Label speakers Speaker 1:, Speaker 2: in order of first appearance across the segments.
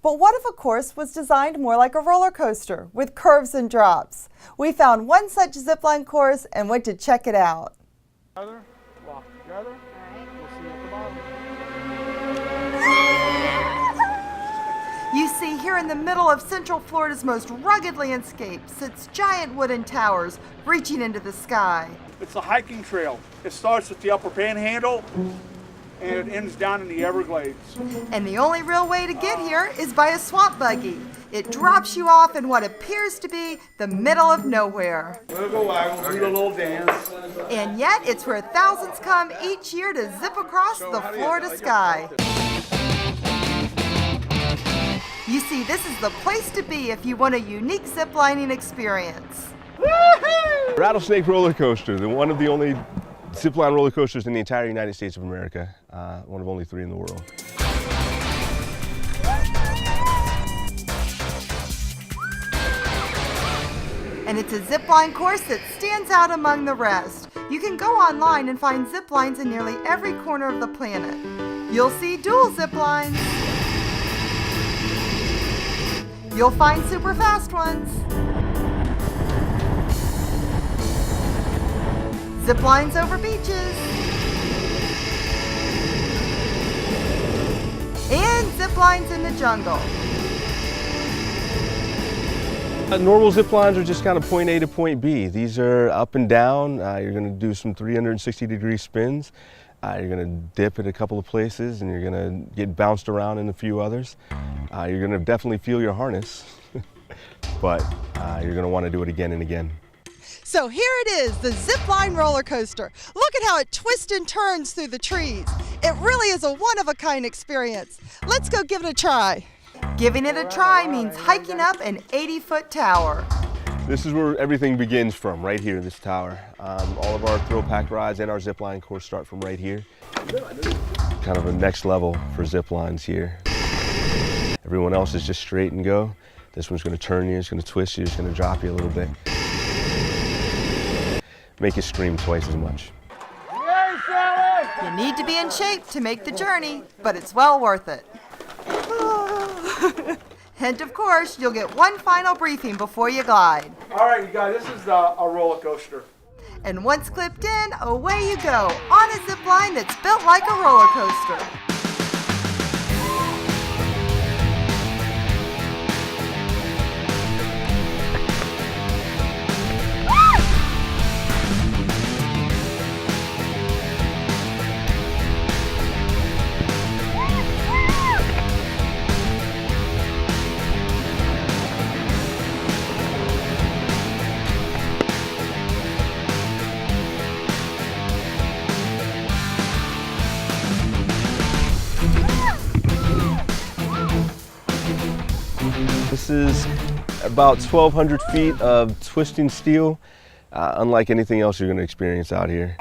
Speaker 1: But what if a course was designed more like a roller coaster with curves and drops? We found one such zipline course and went to check it out.
Speaker 2: Walk together. We'll see you at the bottom.
Speaker 1: You see, here in the middle of Central Florida's most rugged landscape sits giant wooden towers reaching into the sky.
Speaker 2: It's a hiking trail. It starts at the upper panhandle and it ends down in the Everglades.
Speaker 1: And the only real way to get here is by a swamp buggy. It drops you off in what appears to be the middle of nowhere.
Speaker 2: We'll go waggle, do the little dance.
Speaker 1: And yet, it's where thousands come each year to zip across the Florida sky. You see, this is the place to be if you want a unique ziplining experience.
Speaker 3: Rattlesnake roller coaster, one of the only zipline roller coasters in the entire United States of America, one of only 3 in the world.
Speaker 1: And it's a zipline course that stands out among the rest. You can go online and find ziplines in nearly every corner of the planet. You'll see dual ziplines. You'll find super fast ones. Ziplines over beaches. And ziplines in the jungle.
Speaker 3: Normal zip lines are just kind of point A to point B. These are up and down. You're going to do some 360-degree spins. You're going to dip at a couple of places and you're going to get bounced around in a few others. You're going to definitely feel your harness, but you're going to want to do it again and again.
Speaker 1: So here it is, the zipline roller coaster. Look at how it twists and turns through the trees. It really is a one-of-a-kind experience. Let's go give it a try. Giving it a try means hiking up an 80-foot tower.
Speaker 3: This is where everything begins from, right here, this tower. All of our thrill pack rides and our zipline course start from right here. Kind of a next level for zip lines here. Everyone else is just straight and go. This one's going to turn you, it's going to twist you, it's going to drop you a little bit. Make you scream twice as much.
Speaker 1: You need to be in shape to make the journey, but it's well worth it. And of course, you'll get one final briefing before you glide.
Speaker 2: All right, you guys, this is a roller coaster.
Speaker 1: And once clipped in, away you go on a zip line that's built like a roller coaster.
Speaker 3: This is about 1,200 feet of twisting steel, unlike anything else you're going to experience out here.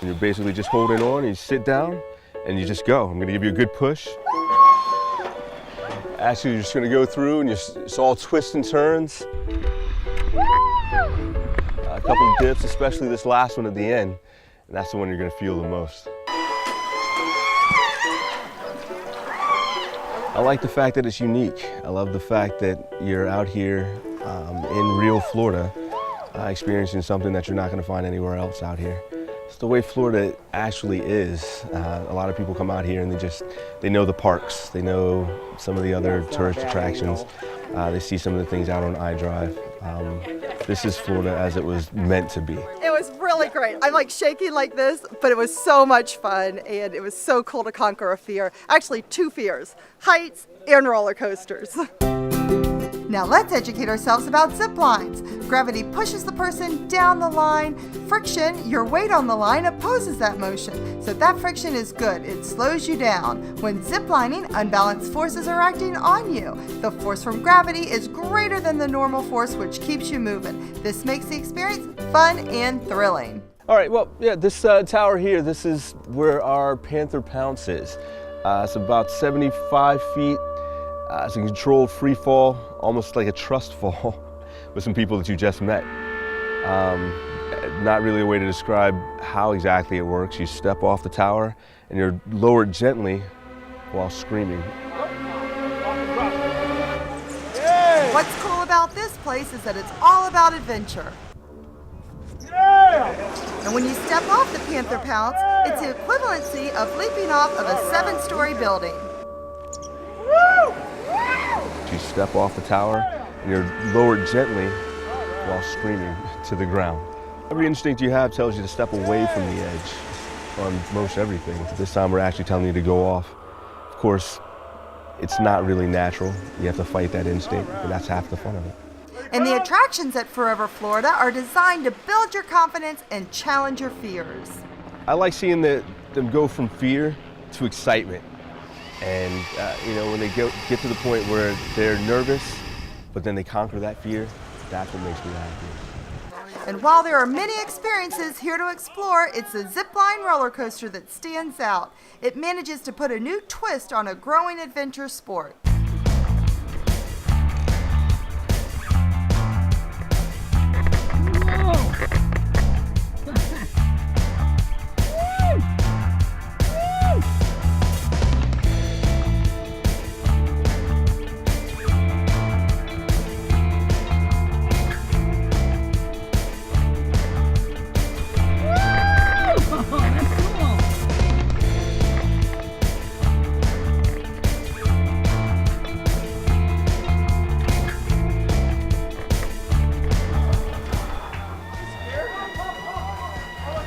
Speaker 3: And you're basically just holding on, you sit down, and you just go. I'm going to give you a good push. Actually, you're just going to go through, and it's all twists and turns. A couple of dips, especially this last one at the end, and that's the one you're going to feel the most. I like the fact that it's unique. I love the fact that you're out here in real Florida experiencing something that you're not going to find anywhere else out here. It's the way Florida actually is. A lot of people come out here and they know the parks, they know some of the other tourist attractions, they see some of the things out on iDrive. This is Florida as it was meant to be.
Speaker 1: It was really great. I'm like shaking like this, but it was so much fun and it was so cool to conquer a fear. Actually, 2 fears, heights and roller coasters. Now let's educate ourselves about zip lines. Gravity pushes the person down the line. Friction, your weight on the line, opposes that motion. So that friction is good. It slows you down. When ziplining, unbalanced forces are acting on you. The force from gravity is greater than the normal force, which keeps you moving. This makes the experience fun and thrilling.
Speaker 3: All right, well, yeah, this tower here, this is where our Panther Pounce is. It's about 75 feet. It's a controlled free fall, almost like a trust fall with some people that you just met. Not really a way to describe how exactly it works. You step off the tower and you're lowered gently while screaming.
Speaker 1: What's cool about this place is that it's all about adventure. And when you step off the Panther Pounce, it's the equivalency of leaping off of a 7-story building.
Speaker 3: You step off the tower and you're lowered gently while screaming to the ground. Every instinct you have tells you to step away from the edge on most everything. This time we're actually telling you to go off. Of course, it's not really natural. You have to fight that instinct, and that's half the fun of it.
Speaker 1: And the attractions at Forever Florida are designed to build your confidence and challenge your fears.
Speaker 3: I like seeing them go from fear to excitement. And when they get to the point where they're nervous, but then they conquer that fear, that's what makes me happy.
Speaker 1: And while there are many experiences here to explore, it's the zipline roller coaster that stands out. It manages to put a new twist on a growing adventure sport.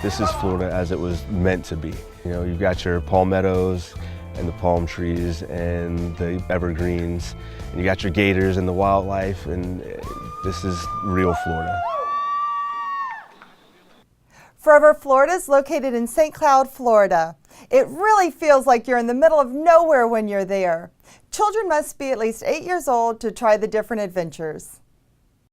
Speaker 3: This is Florida as it was meant to be. You've got your palmettos and the palm trees and the evergreens, and you got your gators and the wildlife, and this is real Florida.
Speaker 1: Forever Florida is located in St. Cloud, Florida. It really feels like you're in the middle of nowhere when you're there. Children must be at least 8 years old to try the different adventures.